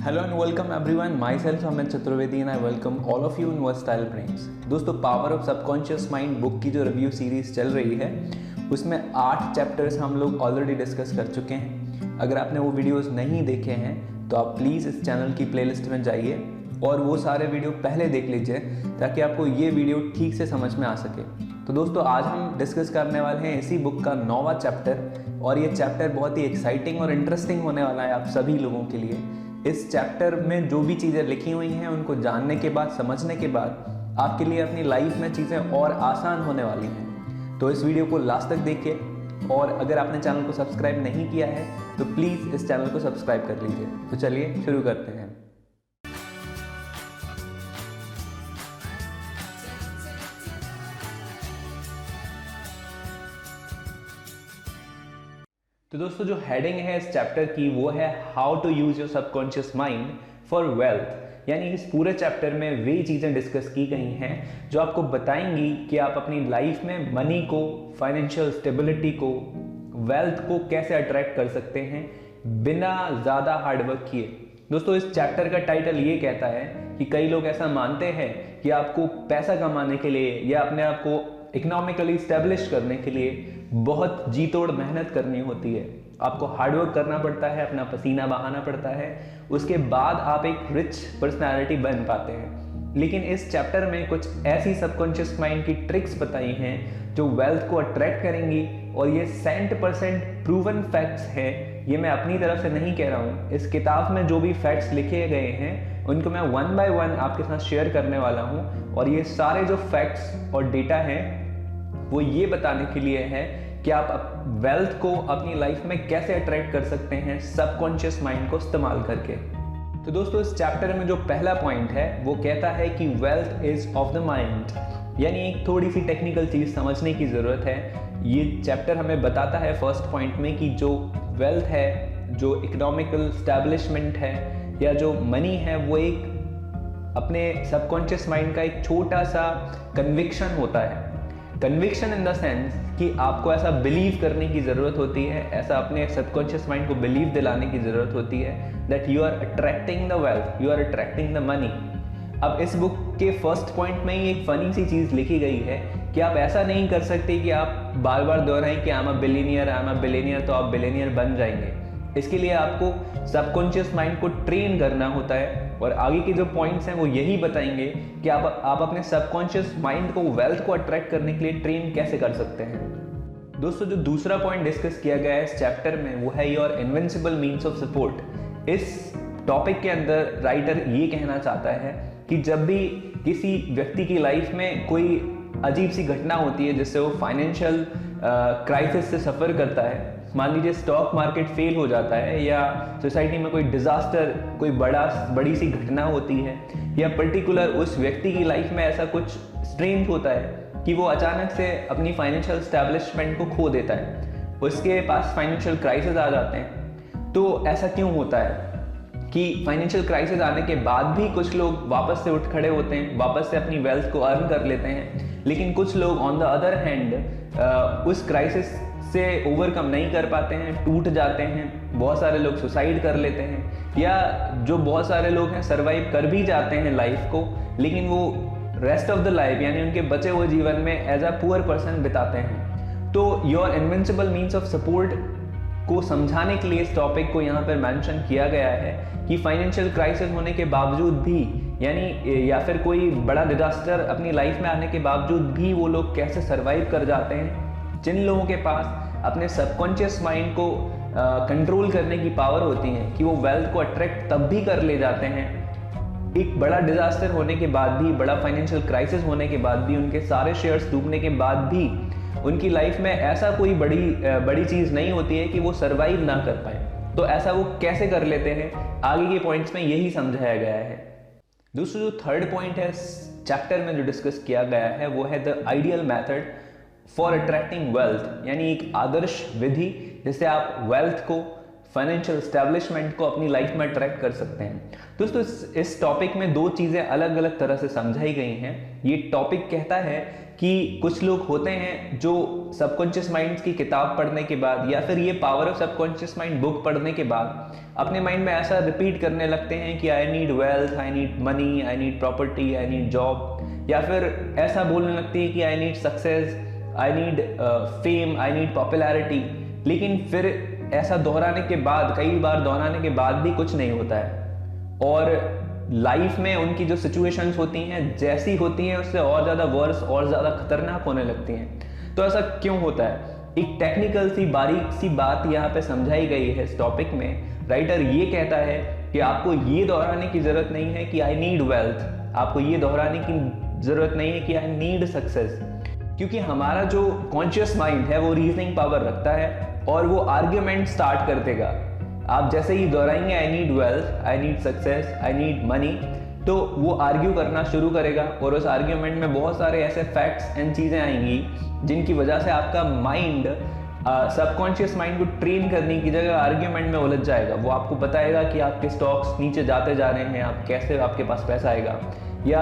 Hello and welcome everyone. Myself Amit Chaturvedi and I welcome all of you in Versatile Brains. दोस्तों power of subconscious mind book की जो review series चल रही है उसमें 8 chapters हम लोग ऑलरेडी डिस्कस कर चुके हैं। अगर आपने वो वीडियोस नहीं देखे हैं तो आप प्लीज़ इस चैनल की प्लेलिस्ट में जाइए और वो सारे वीडियो पहले देख लीजिए ताकि आपको ये वीडियो ठीक से समझ में आ सके। तो दोस्तों आज हम डिस्कस करने वाले हैं इसी बुक का 9वां चैप्टर और ये चैप्टर बहुत ही एक्साइटिंग और इंटरेस्टिंग होने वाला है आप सभी लोगों के लिए। इस चैप्टर में जो भी चीज़ें लिखी हुई हैं उनको जानने के बाद, समझने के बाद आपके लिए अपनी लाइफ में चीज़ें और आसान होने वाली हैं। तो इस वीडियो को लास्ट तक देखिए और अगर आपने चैनल को सब्सक्राइब नहीं किया है तो प्लीज़ इस चैनल को सब्सक्राइब कर लीजिए। तो चलिए शुरू करते हैं। तो दोस्तों जो हेडिंग है इस चैप्टर की वो है how to use your subconscious mind for wealth. यानी इस पूरे चैप्टर में वे चीज़ें डिस्कस की गई हैं जो आपको बताएंगी कि आप अपनी लाइफ में मनी को, फाइनेंशियल स्टेबिलिटी को, वेल्थ को कैसे अट्रैक्ट कर सकते हैं बिना ज़्यादा हार्डवर्क किए। दोस्तों इस चैप्टर का टाइटल ये कहता है कि कई लोग ऐसा मानते हैं कि आपको पैसा कमाने के लिए या अपने आप को इकोनॉमिकली स्टैब्लिश करने के लिए बहुत जी तोड़ मेहनत करनी होती है। आपको हार्डवर्क करना पड़ता है, अपना पसीना बहाना पड़ता है, उसके बाद आप एक रिच पर्सनालिटी बन पाते हैं। लेकिन इस चैप्टर में कुछ ऐसी सबकॉन्शियस माइंड की ट्रिक्स बताई हैं जो वेल्थ को अट्रैक्ट करेंगी और ये 100% प्रूवन फैक्ट्स हैं। ये मैं अपनी तरफ से नहीं कह रहा हूँ। इस किताब में जो भी फैक्ट्स लिखे गए हैं उनको मैं 1 बाय 1 आपके साथ शेयर करने वाला हूँ और ये सारे जो फैक्ट्स और डेटा हैं वो ये बताने के लिए है कि आप वेल्थ को अपनी लाइफ में कैसे अट्रैक्ट कर सकते हैं सबकॉन्शियस माइंड को इस्तेमाल करके। तो दोस्तों इस चैप्टर में जो पहला पॉइंट है वो कहता है कि wealth is of the mind. यानी एक थोड़ी सी टेक्निकल चीज समझने की जरूरत है। ये चैप्टर हमें बताता है फर्स्ट पॉइंट में कि जो वेल्थ है, जो इकोनॉमिकल स्टैब्लिशमेंट है या जो मनी है वो एक अपने सबकॉन्शियस माइंड का एक छोटा सा कन्विक्शन होता है। कन्विक्शन इन द सेंस कि आपको ऐसा बिलीव करने की ज़रूरत होती है, ऐसा अपने सबकॉन्शियस माइंड को बिलीव दिलाने की ज़रूरत होती है that you are attracting the wealth, you are attracting the money. अब इस बुक के फर्स्ट पॉइंट में ही एक फनी सी चीज़ लिखी गई है कि आप ऐसा नहीं कर सकते कि आप बार बार दोहराएं कि आई एम अ बिलियनियर तो आप बिलियनियर बन जाएंगे। इसके लिए आपको सबकॉन्शियस माइंड को ट्रेन करना होता है और आगे के जो पॉइंट्स हैं वो यही बताएंगे कि आप अपने सबकॉन्शियस माइंड को वेल्थ को अट्रैक्ट करने के लिए ट्रेन कैसे कर सकते हैं। दोस्तों जो दूसरा पॉइंट डिस्कस किया गया है इस चैप्टर में वो है your invincible means of support. इस टॉपिक के अंदर राइटर ये कहना चाहता है कि जब भी किसी व्यक्ति की लाइफ में कोई अजीब सी घटना होती है जिससे वो फाइनेंशियल क्राइसिस से सफ़र करता है, मान लीजिए स्टॉक मार्केट फेल हो जाता है या सोसाइटी में कोई डिजास्टर, कोई बड़ी सी घटना होती है या पर्टिकुलर उस व्यक्ति की लाइफ में ऐसा कुछ स्ट्रेंज होता है कि वो अचानक से अपनी फाइनेंशियल स्टैब्लिशमेंट को खो देता है, उसके पास फाइनेंशियल क्राइसिस आ जाते हैं। तो ऐसा क्यों होता है कि फाइनेंशियल क्राइसिस आने के बाद भी कुछ लोग वापस से उठ खड़े होते हैं, वापस से अपनी वेल्थ को अर्न कर लेते हैं, लेकिन कुछ लोग ऑन द अदर हैंड उस क्राइसिस से ओवरकम नहीं कर पाते हैं, टूट जाते हैं। बहुत सारे लोग सुसाइड कर लेते हैं या जो बहुत सारे लोग हैं सर्वाइव कर भी जाते हैं लाइफ को, लेकिन वो रेस्ट ऑफ द लाइफ यानी उनके बचे हुए जीवन में एज अ पुअर पर्सन बिताते हैं। तो your invincible means of support को समझाने के लिए इस टॉपिक को यहाँ पर मेंशन किया गया है कि फाइनेंशियल क्राइसिस होने के बावजूद भी यानी या फिर कोई बड़ा डिजास्टर अपनी लाइफ में आने के बावजूद भी वो लोग कैसे सर्वाइव कर जाते हैं। जिन लोगों के पास अपने सबकॉन्शियस माइंड को कंट्रोल करने की पावर होती है कि वो वेल्थ को अट्रैक्ट तब भी कर ले जाते हैं, एक बड़ा डिजास्टर होने के बाद भी, बड़ा फाइनेंशियल क्राइसिस होने के बाद भी, उनके सारे शेयर्स डूबने के बाद भी उनकी लाइफ में ऐसा कोई बड़ी चीज़ नहीं होती है कि वो सर्वाइव ना कर पाए। तो ऐसा वो कैसे कर लेते हैं आगे के पॉइंट्स में यही समझाया गया है। दूसरा जो थर्ड पॉइंट है चैप्टर में जो डिस्कस किया गया है वो है the ideal method for attracting wealth. यानी एक आदर्श विधि जिससे आप वेल्थ को, फाइनेंशियल स्टैब्लिशमेंट को अपनी लाइफ में अट्रैक्ट कर सकते हैं। दोस्तों इस टॉपिक में दो चीज़ें अलग अलग तरह से समझाई गई हैं। ये टॉपिक कहता है कि कुछ लोग होते हैं जो सबकॉन्शियस माइंड की किताब पढ़ने के बाद या फिर ये power of subconscious mind book पढ़ने के बाद अपने माइंड में ऐसा रिपीट करने लगते हैं कि I need wealth, I need money, I need property, I need job, या फिर ऐसा बोलने लगती है कि I need success, I need fame, I need popularity. लेकिन फिर ऐसा दोहराने के बाद, कई बार दोहराने के बाद भी कुछ नहीं होता है और लाइफ में उनकी जो सिचुएशंस होती हैं जैसी होती हैं उससे और ज़्यादा वर्स और ज़्यादा खतरनाक होने लगती हैं। तो ऐसा क्यों होता है? एक टेक्निकल सी बारीक सी बात यहाँ पे समझाई गई है इस टॉपिक में। राइटर ये कहता है कि आपको ये दोहराने की ज़रूरत नहीं है कि आई नीड वेल्थ, आपको ये दोहराने की ज़रूरत नहीं है कि आई नीड सक्सेस, क्योंकि हमारा जो कॉन्शियस माइंड है वो रीजनिंग पावर रखता है और वो आर्ग्यूमेंट स्टार्ट कर देगा। आप जैसे ही दोहराएंगे I need wealth, I need success, I need money, तो वो आर्ग्यू करना शुरू करेगा और उस आर्ग्यूमेंट में बहुत सारे ऐसे फैक्ट्स एंड चीज़ें आएंगी जिनकी वजह से आपका माइंड सबकॉन्शियस माइंड को ट्रेन करने की जगह आर्ग्यूमेंट में उलझ जाएगा। वो आपको बताएगा कि आपके स्टॉक्स नीचे जाते जा रहे हैं, आप कैसे, आपके पास पैसा आएगा, या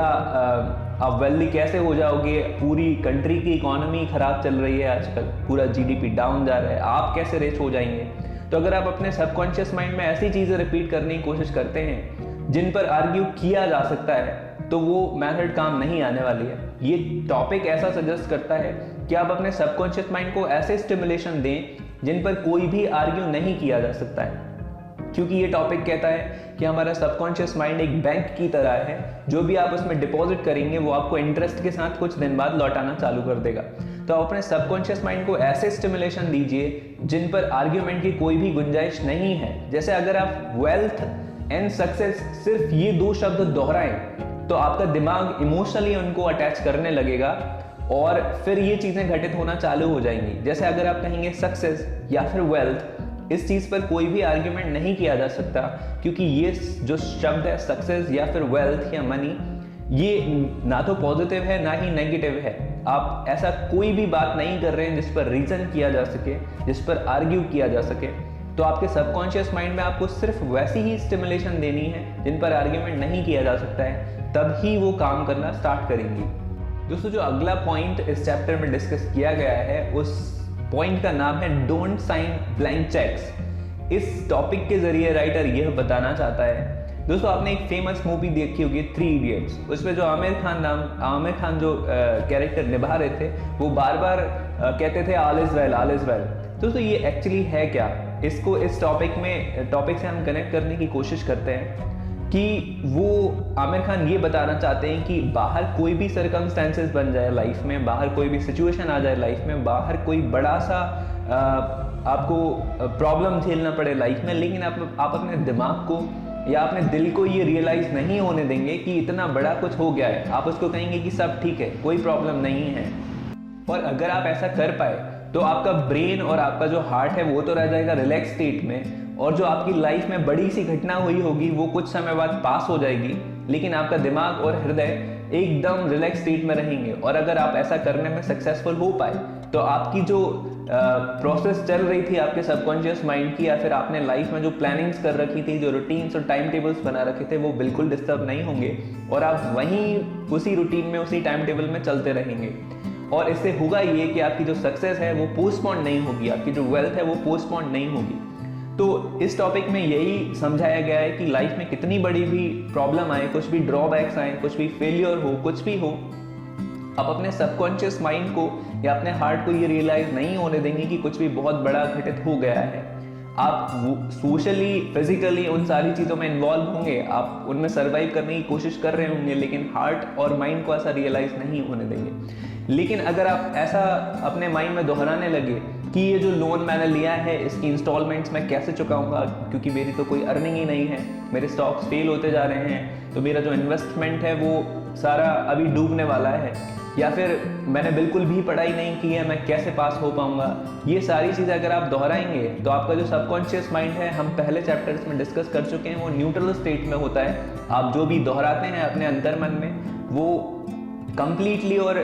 आप वेल्दी कैसे हो जाओगे, पूरी कंट्री की इकोनॉमी खराब चल रही है आजकल, पूरा जीडीपी डाउन जा रहा है, आप कैसे रिच हो जाएंगे। तो अगर आप अपने सबकॉन्शियस माइंड में ऐसी चीज़ें रिपीट करने की कोशिश करते हैं जिन पर आर्ग्यू किया जा सकता है, तो वो मेथड काम नहीं आने वाली है। ये टॉपिक ऐसा सजेस्ट करता है कि आप अपने सबकॉन्शियस माइंड को ऐसे स्टिमुलेशन दें जिन पर कोई भी आर्ग्यू नहीं किया जा सकता है, क्योंकि ये टॉपिक कहता है कि हमारा सबकॉन्शियस माइंड एक बैंक की तरह है, जो भी आप उसमें डिपॉजिट करेंगे वो आपको इंटरेस्ट के साथ कुछ दिन बाद लौटाना चालू कर देगा। तो आप अपने सबकॉन्शियस माइंड को ऐसे स्टिमुलेशन दीजिए जिन पर आर्ग्यूमेंट की कोई भी गुंजाइश नहीं है। जैसे अगर आप वेल्थ एंड सक्सेस सिर्फ ये दो शब्द दोहराएं तो आपका दिमाग इमोशनली उनको अटैच करने लगेगा और फिर ये चीज़ें घटित होना चालू हो जाएंगी। जैसे अगर आप कहेंगे सक्सेस या फिर वेल्थ, इस चीज़ पर कोई भी आर्ग्यूमेंट नहीं किया जा सकता, क्योंकि ये जो शब्द है सक्सेस या फिर वेल्थ या मनी, ये ना तो पॉजिटिव है ना ही नेगेटिव है। आप ऐसा कोई भी बात नहीं कर रहे हैं जिस पर रीजन किया जा सके, जिस पर आर्ग्यू किया जा सके। तो आपके सबकॉन्शियस माइंड में आपको सिर्फ वैसी ही स्टिमुलेशन देनी है जिन पर आर्ग्यूमेंट नहीं किया जा सकता है, तब ही वो काम करना स्टार्ट करेंगी। दोस्तों, जो अगला पॉइंट इस चैप्टर में डिस्कस किया गया है उस पॉइंट का नाम है डोंट साइन ब्लैंक चेक्स। इस टॉपिक के जरिए राइटर यह बताना चाहता है, दोस्तों आपने एक फेमस मूवी देखी होगी 3 इडियट्स, उसमें जो आमिर खान जो कैरेक्टर निभा रहे थे वो बार बार कहते थे all is well, all is well. दोस्तों ये एक्चुअली है क्या, इसको इस टॉपिक से हम कनेक्ट करने की कोशिश करते हैं कि वो आमिर खान ये बताना चाहते हैं कि बाहर कोई भी सर्कमस्टेंसेस बन जाए लाइफ में, बाहर कोई भी सिचुएशन आ जाए लाइफ में, बाहर कोई बड़ा सा आपको प्रॉब्लम झेलना पड़े लाइफ में, लेकिन आप अपने दिमाग को या अपने दिल को ये रियलाइज नहीं होने देंगे कि इतना बड़ा कुछ हो गया है। आप उसको कहेंगे कि सब ठीक है, कोई प्रॉब्लम नहीं है। और अगर आप ऐसा कर पाए तो आपका ब्रेन और आपका जो हार्ट है वो तो रह जाएगा रिलैक्स स्टेट में, और जो आपकी लाइफ में बड़ी सी घटना हुई होगी वो कुछ समय बाद पास हो जाएगी, लेकिन आपका दिमाग और हृदय एकदम रिलैक्स स्टेट में रहेंगे। और अगर आप ऐसा करने में सक्सेसफुल हो पाए तो आपकी जो प्रोसेस चल रही थी आपके सबकॉन्शियस माइंड की, या फिर आपने लाइफ में जो प्लानिंग्स कर रखी थी, जो रूटीन्स और टाइम टेबल्स बना रखे थे, वो बिल्कुल डिस्टर्ब नहीं होंगे और आप वहीं उसी रूटीन में, उसी टाइम टेबल में चलते रहेंगे। और इससे होगा ये कि आपकी जो सक्सेस है वो पोस्टपोन नहीं होगी, आपकी जो वेल्थ है वो पोस्टपोन नहीं होगी। तो इस टॉपिक में यही समझाया गया है कि लाइफ में कितनी बड़ी भी प्रॉब्लम आए, कुछ भी ड्रॉबैक्स आए, कुछ भी फेलियर हो, कुछ भी हो, आप अपने सबकॉन्शियस माइंड को या अपने हार्ट को ये रियलाइज नहीं होने देंगे कि कुछ भी बहुत बड़ा घटित हो गया है। आप सोशली, फिजिकली उन सारी चीज़ों में इन्वॉल्व होंगे, आप उनमें सर्वाइव करने की कोशिश कर रहे होंगे, लेकिन हार्ट और माइंड को ऐसा रियलाइज नहीं होने देंगे। लेकिन अगर आप ऐसा अपने माइंड में दोहराने लगे कि ये जो लोन मैंने लिया है इसकी इंस्टॉलमेंट्स मैं कैसे चुकाऊंगा, क्योंकि मेरी तो कोई अर्निंग ही नहीं है, मेरे स्टॉक्स फेल होते जा रहे हैं, तो मेरा जो इन्वेस्टमेंट है वो सारा अभी डूबने वाला है, या फिर मैंने बिल्कुल भी पढ़ाई नहीं की है, मैं कैसे पास हो पाऊंगा, ये सारी चीज़ें अगर आप दोहराएंगे तो आपका जो सबकॉन्शियस माइंड है, हम पहले चैप्टर्स में डिस्कस कर चुके हैं, वो न्यूट्रल स्टेट में होता है। आप जो भी दोहराते हैं अपने अंतर्मन में वो कंप्लीटली और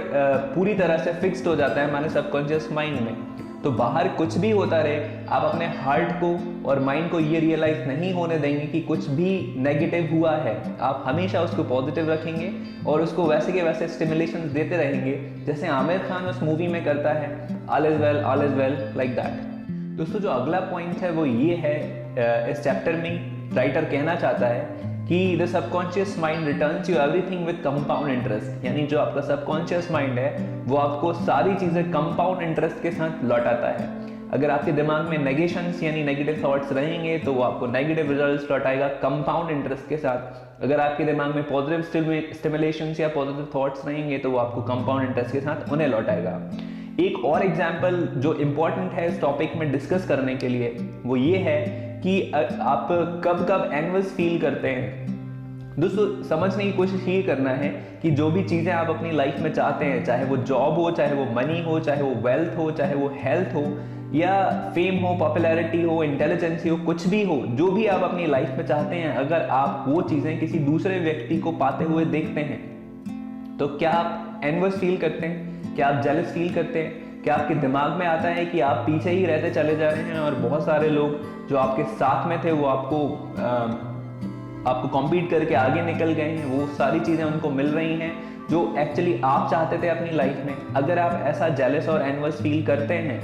पूरी तरह से फिक्स्ड हो जाता है हमारे सबकॉन्शियस माइंड में, तो बाहर कुछ भी होता रहे, आप अपने हार्ट को और माइंड को ये रियलाइज नहीं होने देंगे कि कुछ भी नेगेटिव हुआ है। आप हमेशा उसको पॉजिटिव रखेंगे और उसको वैसे के वैसे स्टिमुलेशन देते रहेंगे जैसे आमिर खान उस मूवी में करता है, all is well like that. दोस्तों जो अगला पॉइंट है वो ये है, इस चैप्टर में राइटर कहना चाहता है कि the subconscious mind returns you everything with compound interest, यानी जो आपका सबकॉन्शियस माइंड है वो आपको सारी चीज़ें कंपाउंड इंटरेस्ट के साथ लौटाता है। अगर आपके दिमाग में नेगेशंस यानी नेगेटिव थॉट्स रहेंगे तो वो आपको नेगेटिव रिजल्ट्स लौटाएगा कंपाउंड इंटरेस्ट के साथ। अगर आपके दिमाग में पॉजिटिव स्टिमुलेशंस या पॉजिटिव थॉट्स रहेंगे तो वो आपको कंपाउंड इंटरेस्ट के साथ उन्हें लौटाएगा। एक और एग्जाम्पल जो इम्पॉर्टेंट है इस टॉपिक में डिस्कस करने के लिए वो ये है कि आप कब कब एनवस फील करते हैं। दोस्तों समझने की कोशिश ये करना है कि जो भी चीज़ें आप अपनी लाइफ में चाहते हैं, चाहे वो जॉब हो, चाहे वो मनी हो, चाहे वो वेल्थ हो, चाहे वो हेल्थ हो या फेम हो, पॉपुलैरिटी हो, इंटेलिजेंसी हो, कुछ भी हो, जो भी आप अपनी लाइफ में चाहते हैं, अगर आप वो चीज़ें किसी दूसरे व्यक्ति को पाते हुए देखते हैं तो क्या आप एनवस फील करते हैं? क्या आप जेलस फील करते हैं? क्या आपके दिमाग में आता है कि आप पीछे ही रहते चले जा रहे हैं और बहुत सारे लोग जो आपके साथ में थे वो आपको कॉम्पीट करके आगे निकल गए हैं, वो सारी चीज़ें उनको मिल रही हैं जो एक्चुअली आप चाहते थे अपनी लाइफ में? अगर आप ऐसा जेलस और एनवस फील करते हैं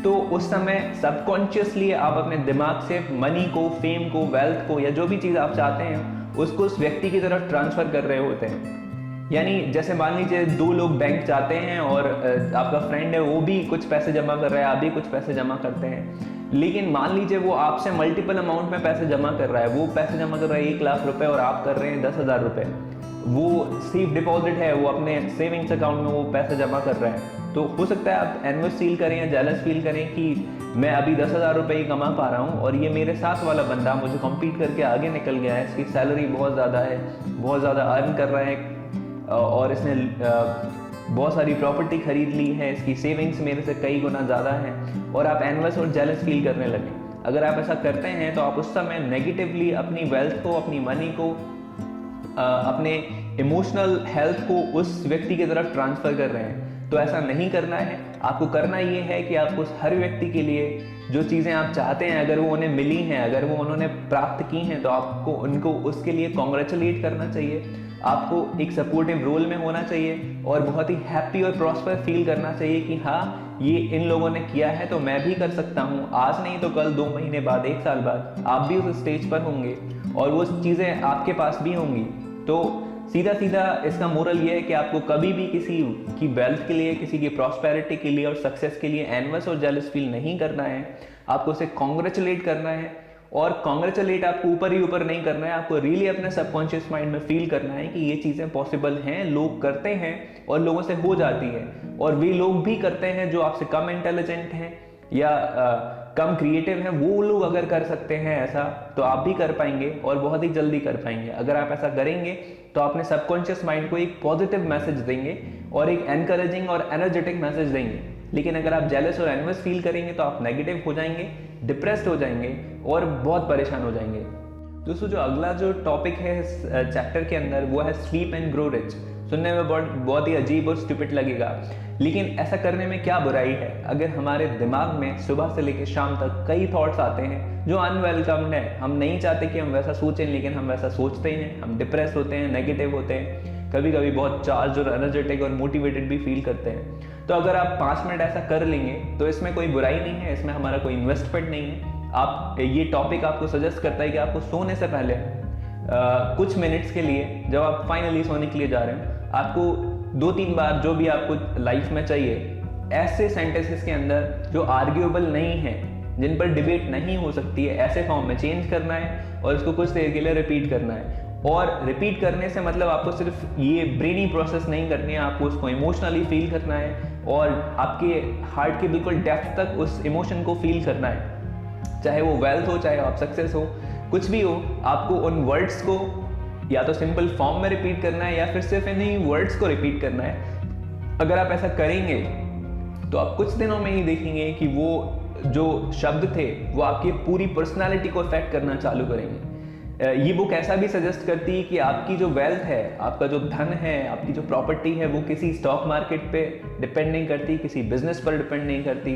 तो उस समय सबकॉन्शियसली आप अपने दिमाग से मनी को, फेम को, वेल्थ को या जो भी चीज़ आप चाहते हैं उसको उस व्यक्ति की तरफ ट्रांसफ़र कर रहे होते हैं। यानी जैसे मान लीजिए दो लोग बैंक जाते हैं और आपका फ्रेंड है वो भी कुछ पैसे जमा कर रहा है, आप भी कुछ पैसे जमा करते हैं, लेकिन मान लीजिए वो आपसे मल्टीपल अमाउंट में पैसे जमा कर रहा है। वो पैसे जमा कर रहा है 1 लाख रुपए और आप कर रहे हैं 10,000 रुपये। वो सेफ डिपॉजिट है, वो अपने सेविंग्स अकाउंट में वो पैसे जमा कर रहा है। तो हो सकता है आप एनवस फील करें या जेलस फील करें कि मैं अभी 10,000 रुपये ही कमा पा रहा हूँ और ये मेरे साथ वाला बंदा मुझे कॉम्पीट करके आगे निकल गया है, इसकी सैलरी बहुत ज़्यादा है, बहुत ज़्यादा अर्न कर रहा है और इसने बहुत सारी प्रॉपर्टी खरीद ली है, इसकी सेविंग्स मेरे से कई गुना ज़्यादा है, और आप एनवस और जेलस फील करने लगे। अगर आप ऐसा करते हैं तो आप उस समय नेगेटिवली अपनी वेल्थ को, अपनी मनी को, अपने इमोशनल हेल्थ को उस व्यक्ति की तरफ ट्रांसफ़र कर रहे हैं। तो ऐसा नहीं करना है। आपको करना ये है कि आपको हर व्यक्ति के लिए जो चीज़ें आप चाहते हैं अगर वो उन्हें मिली हैं, अगर वो उन्होंने प्राप्त की हैं, तो आपको उनको उसके लिए कॉन्ग्रेचुलेट करना चाहिए। आपको एक सपोर्टिव रोल में होना चाहिए और बहुत ही हैप्पी और प्रॉस्पर फील करना चाहिए कि हाँ ये इन लोगों ने किया है तो मैं भी कर सकता हूँ। आज नहीं तो कल, 2 महीने बाद, 1 साल बाद आप भी उस स्टेज पर होंगे और वो चीज़ें आपके पास भी होंगी। तो सीधा सीधा इसका मोरल ये है कि आपको कभी भी किसी की वेल्थ के लिए, किसी की प्रॉस्पेरिटी के लिए और सक्सेस के लिए एनवस और जेलस फील नहीं करना है। आपको उसे कॉन्ग्रेचुलेट करना है और कॉन्ग्रेचुलेट आपको ऊपर ही ऊपर नहीं करना है। आपको रियली अपने सबकॉन्शियस माइंड में फील करना है कि ये चीज़ें पॉसिबल हैं, लोग करते हैं और लोगों से हो जाती है, और वे लोग भी करते हैं जो आपसे कम इंटेलिजेंट हैं या कम क्रिएटिव हैं। वो लोग अगर कर सकते हैं ऐसा तो आप भी कर पाएंगे और बहुत ही जल्दी कर पाएंगे। अगर आप ऐसा करेंगे तो अपने सबकॉन्शियस माइंड को एक पॉजिटिव मैसेज देंगे और एक एनकरेजिंग और एनर्जेटिक मैसेज देंगे। लेकिन अगर आप जेलस और एनवस फील करेंगे तो आप नेगेटिव हो जाएंगे, डिप्रेस्ड हो जाएंगे और बहुत परेशान हो जाएंगे। दोस्तों जो अगला जो टॉपिक है इस चैप्टर के अंदर वो है स्लीप एंड ग्रो रिच। सुनने में बहुत ही अजीब और स्टूपिड लगेगा, लेकिन ऐसा करने में क्या बुराई है। अगर हमारे दिमाग में सुबह से लेकर शाम तक कई थॉट्स आते हैं जो अनवेलकम्ड है, हम नहीं चाहते कि हम वैसा सोचें लेकिन हम वैसा सोचते हैं, हम डिप्रेस होते हैं, नेगेटिव होते हैं, कभी कभी बहुत चार्ज और एनर्जेटिक और मोटिवेटेड भी फील करते हैं। तो अगर आप 5 मिनट ऐसा कर लेंगे तो इसमें कोई बुराई नहीं है, इसमें हमारा कोई इन्वेस्टमेंट नहीं है। आप ये टॉपिक आपको सजेस्ट करता है कि आपको सोने से पहले कुछ मिनट्स के लिए, जब आप फाइनली सोने के लिए जा रहे हो, आपको 2-3 बार जो भी आपको लाइफ में चाहिए ऐसे सेंटेंसेस के अंदर जो आर्ग्यूएबल नहीं है, जिन पर डिबेट नहीं हो सकती है, ऐसे फॉर्म में चेंज करना है और इसको कुछ देर के लिए रिपीट करना है। और रिपीट करने से मतलब आपको सिर्फ ये ब्रेनी प्रोसेस नहीं करनी है, आपको उसको इमोशनली फील करना है और आपके हार्ट के बिल्कुल डेप्थ तक उस इमोशन को फील करना है। चाहे वो वेल्थ हो, चाहे आप सक्सेस हो, कुछ भी हो, आपको उन वर्ड्स को या तो सिंपल फॉर्म में रिपीट करना है या फिर सिर्फ इन्हीं वर्ड्स को रिपीट करना है। अगर आप ऐसा करेंगे तो आप कुछ दिनों में ही देखेंगे कि वो जो शब्द थे वो आपकी पूरी पर्सनालिटी को अफेक्ट करना चालू करेंगे। ये बुक ऐसा भी सजेस्ट करती है कि आपकी जो वेल्थ है, आपका जो धन है, आपकी जो प्रॉपर्टी है, वो किसी स्टॉक मार्केट पे डिपेंड नहीं करती, किसी बिजनेस पर डिपेंड नहीं करती,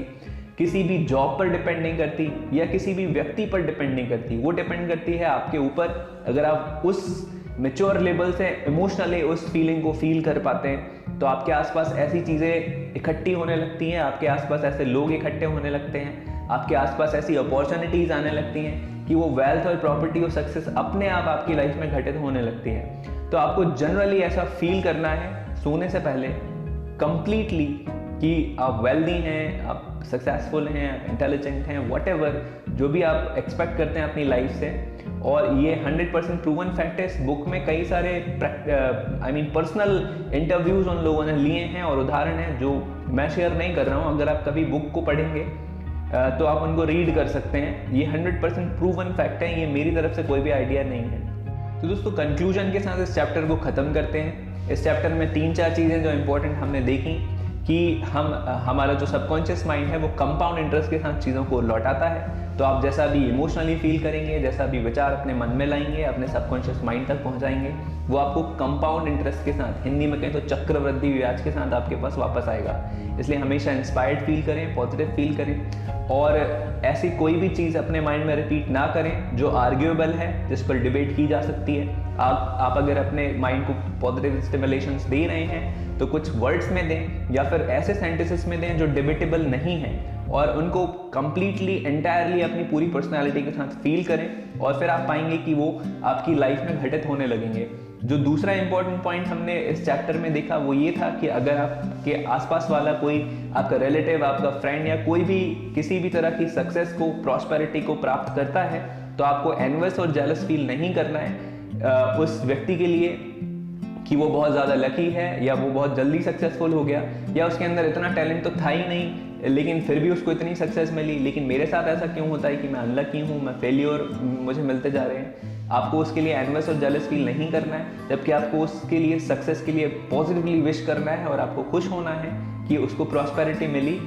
किसी भी जॉब पर डिपेंड नहीं करती या किसी भी व्यक्ति पर डिपेंड नहीं करती, वो डिपेंड करती है आपके ऊपर। अगर आप उस मैच्योर लेवल से इमोशनली उस फीलिंग को फील कर पाते हैं तो आपके आसपास ऐसी चीज़ें इकट्ठी होने लगती हैं, आपके आसपास ऐसे लोग इकट्ठे होने लगते हैं, आपके आसपास ऐसी अपॉर्चुनिटीज़ आने लगती हैं कि वो वेल्थ और प्रॉपर्टी और सक्सेस अपने आप आपकी लाइफ में घटित होने लगती है। तो आपको जनरली ऐसा फील करना है सोने से पहले कंप्लीटली कि आप वेल्दी हैं, आप सक्सेसफुल हैं, आप इंटेलिजेंट हैं, व्हाटएवर जो भी आप एक्सपेक्ट करते हैं अपनी लाइफ से। और ये 100% प्रूवन फैक्ट है। इस बुक में कई सारे पर्सनल इंटरव्यूज उन लोगों ने लिए हैं और उदाहरण हैं जो मैं शेयर नहीं कर रहा हूँ। अगर आप कभी बुक को पढ़ेंगे तो आप उनको रीड कर सकते हैं। ये 100% प्रूवन फैक्ट है, ये मेरी तरफ से कोई भी आइडिया नहीं है। तो दोस्तों कंक्लूजन के साथ इस चैप्टर को ख़त्म करते हैं। इस चैप्टर में 3-4 चीज़ें जो इंपॉर्टेंट हमने देखी कि हमारा जो सबकॉन्शियस माइंड है वो कंपाउंड इंटरेस्ट के साथ चीज़ों को लौटाता है। तो आप जैसा भी इमोशनली फील करेंगे, जैसा भी विचार अपने मन में लाएंगे, अपने सबकॉन्शियस माइंड तक पहुंचाएंगे, वो आपको कंपाउंड इंटरेस्ट के साथ, हिंदी में कहें तो चक्रवृद्धि ब्याज के साथ आपके पास वापस आएगा। इसलिए हमेशा इंस्पायर्ड फील करें, पॉजिटिव फील करें और ऐसी कोई भी चीज़ अपने माइंड में रिपीट ना करें जो आर्ग्यूएबल है, जिस पर डिबेट की जा सकती है। आप अगर अपने माइंड को पॉजिटिव स्टिमुलेशंस दे रहे हैं तो कुछ वर्ड्स में दें या फिर ऐसे सेंटेंसेस में दें जो डिबेटेबल नहीं हैं और उनको कंप्लीटली एंटायरली अपनी पूरी पर्सनालिटी के साथ फील करें और फिर आप पाएंगे कि वो आपकी लाइफ में घटित होने लगेंगे। जो दूसरा इंपॉर्टेंट पॉइंट हमने इस चैप्टर में देखा वो ये था कि अगर आपके आसपास वाला कोई आपका रिलेटिव, आपका फ्रेंड या कोई भी किसी भी तरह की सक्सेस को, प्रॉस्पेरिटी को प्राप्त करता है तो आपको एनवियस और जेलस फील नहीं करना है उस व्यक्ति के लिए कि वो बहुत ज़्यादा लकी है या वो बहुत जल्दी सक्सेसफुल हो गया या उसके अंदर इतना टैलेंट तो था ही नहीं लेकिन फिर भी उसको इतनी सक्सेस मिली। लेकिन मेरे साथ ऐसा क्यों होता है कि मैं अनलकी हूँ, मैं फेलियर मुझे मिलते जा रहे हैं। आपको उसके लिए एनवियस और जेलस फील नहीं करना है, जबकि आपको उसके लिए, सक्सेस के लिए पॉजिटिवली विश करना है और आपको खुश होना है कि उसको प्रॉस्पेरिटी मिली।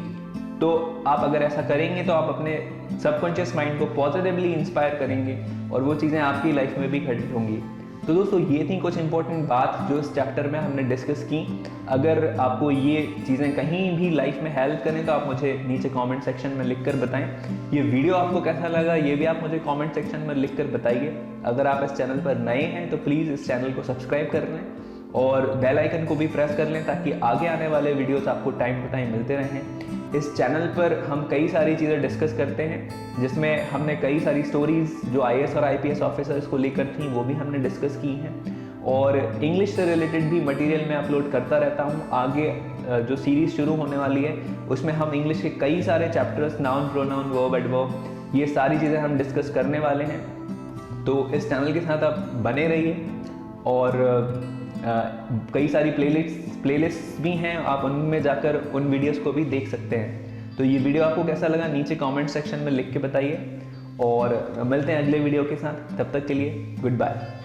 तो आप अगर ऐसा करेंगे तो आप अपने सबकॉन्शियस माइंड को पॉजिटिवली इंस्पायर करेंगे और वो चीज़ें आपकी लाइफ में भी घटित होंगी। तो दोस्तों ये थी कुछ इंपॉर्टेंट बात जो इस चैप्टर में हमने डिस्कस की। अगर आपको ये चीज़ें कहीं भी लाइफ में हेल्प करें तो आप मुझे नीचे कमेंट सेक्शन में लिखकर बताएं। ये वीडियो आपको कैसा लगा ये भी आप मुझे कमेंट सेक्शन में लिखकर बताइए। अगर आप इस चैनल पर नए हैं तो प्लीज़ इस चैनल को सब्सक्राइब कर लें और बेल आइकन को भी प्रेस कर लें ताकि आगे आने वाले वीडियोस आपको टाइम टू टाइम मिलते रहें। इस चैनल पर हम कई सारी चीज़ें डिस्कस करते हैं जिसमें हमने कई सारी स्टोरीज़ जो IAS और IPS ऑफिसर्स को लेकर थी वो भी हमने डिस्कस की हैं और इंग्लिश से रिलेटेड भी मटेरियल मैं अपलोड करता रहता हूँ। आगे जो सीरीज़ शुरू होने वाली है उसमें हम इंग्लिश के कई सारे chapters, noun, pronoun, verb, adverb, ये सारी चीज़ें हम डिस्कस करने वाले हैं। तो इस चैनल के साथ आप बने रहिए और कई सारी प्लेलिस्ट भी हैं, आप उनमें जाकर उन वीडियोस को भी देख सकते हैं। तो ये वीडियो आपको कैसा लगा नीचे कमेंट सेक्शन में लिख के बताइए और मिलते हैं अगले वीडियो के साथ। तब तक के लिए गुड बाय।